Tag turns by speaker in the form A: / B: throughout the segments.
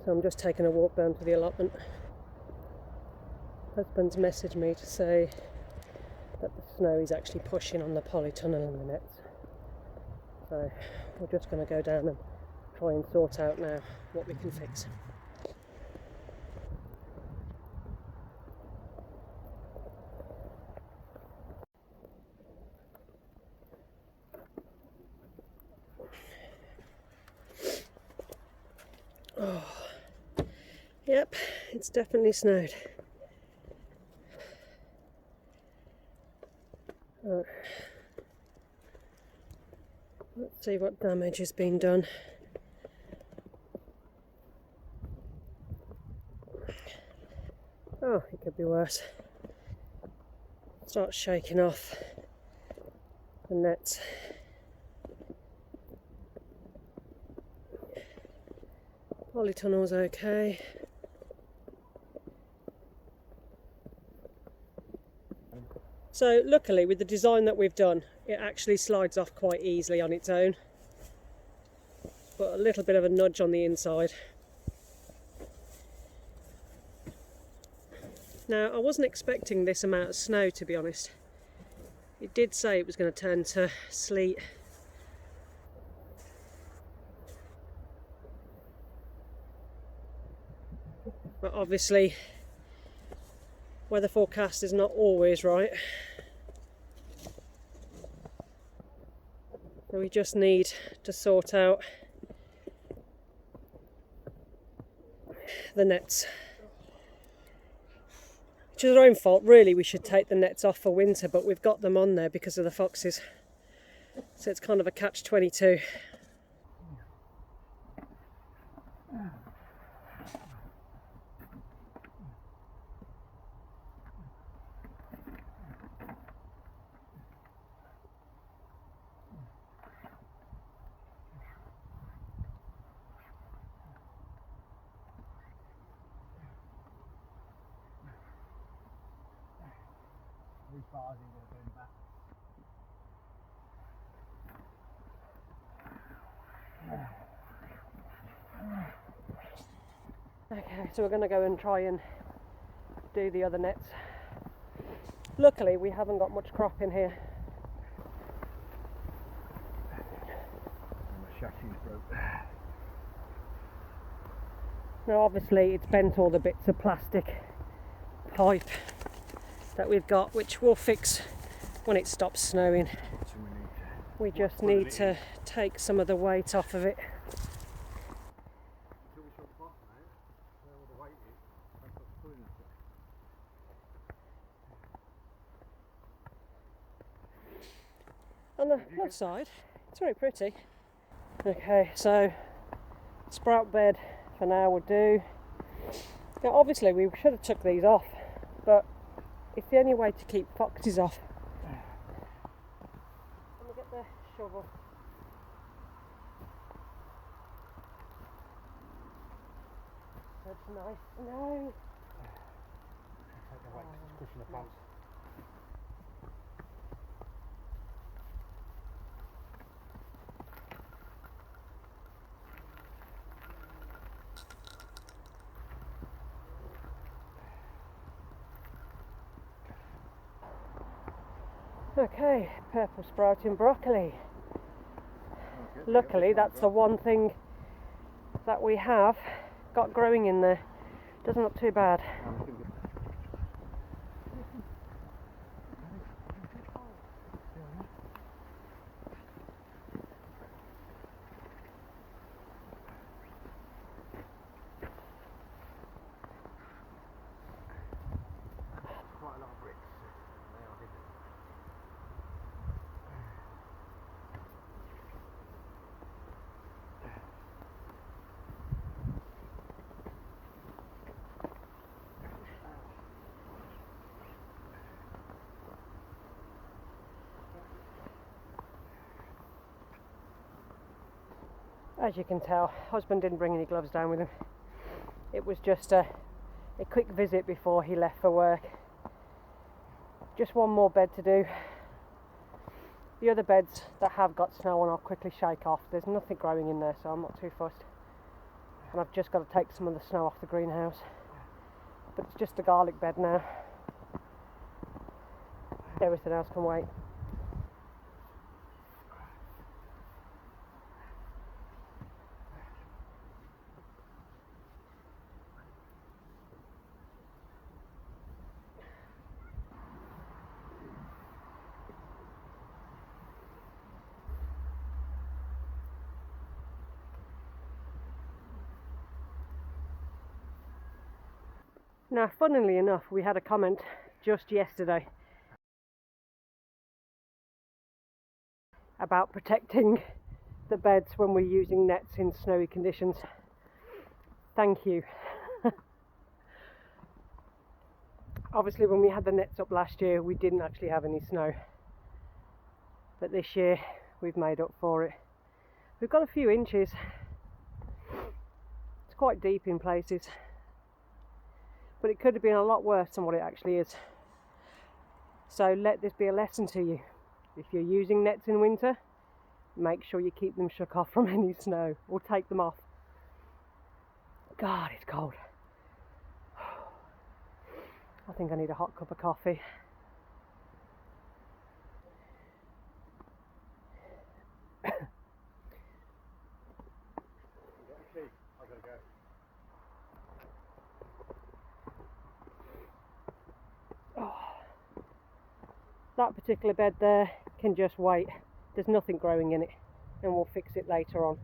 A: So I'm just taking a walk down to the allotment. Husband's messaged me to say that the snow is actually pushing on the polytunnel and the nets. So we're just going to go down and try and sort out now what we can fix. Oh, yep, it's definitely snowed. Right. Let's see what damage has been done. Oh, it could be worse. Start shaking off the nets. Polytunnel's okay. So luckily with the design that we've done, it actually slides off quite easily on its own. But a little bit of a nudge on the inside. Now, I wasn't expecting this amount of snow, to be honest. It did say it was going to turn to sleet. But obviously, weather forecast is not always right. So we just need to sort out the nets. Which is our own fault, really. We should take the nets off for winter, but we've got them on there because of the foxes. So it's kind of a catch-22. Okay, so we're going to go and try and do the other nets. Luckily, we haven't got much crop in here.
B: My chassis's broke.
A: Now obviously it's bent all the bits of plastic pipe that we've got, which we'll fix when it stops snowing. We just need to take some of the weight off of it. On the left side, it's very pretty. Okay, so sprout bed for now will do. Now obviously we should have took these off, but it's the only way to keep foxes off. Let me get the shovel. Such nice snow.
B: Take the weight, it's pushing the pants.
A: Okay, purple sprouting broccoli. Luckily that's the one thing that we have got growing in there. Doesn't look too bad.
B: Quite a lot of bricks.
A: As you can tell, husband didn't bring any gloves down with him. It was just a quick visit before he left for work. Just one more bed to do. The other beds that have got snow on I'll quickly shake off. There's nothing growing in there, so I'm not too fussed. and I've just got to take some of the snow off the greenhouse. But it's just a garlic bed now. Everything else can wait. Now, funnily enough, we had a comment just yesterday about protecting the beds when we're using nets in snowy conditions. Thank you. Obviously, when we had the nets up last year, we didn't actually have any snow. But this year, we've made up for it. We've got a few inches. It's quite deep in places. But it could have been a lot worse than what it actually is. So let this be a lesson to you. If you're using nets in winter, make sure you keep them shook off from any snow, or take them off. God, it's cold. I think I need a hot cup of coffee.
B: I've got to go.
A: That particular bed there can just wait. There's nothing growing in it, and we'll fix it later on.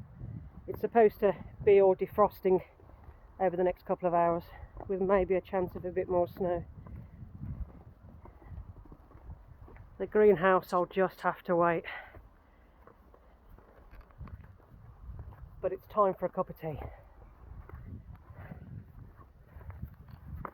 A: It's supposed to be all defrosting over the next couple of hours, with maybe a chance of a bit more snow. The greenhouse I'll just have to wait. But it's time for a cup of tea.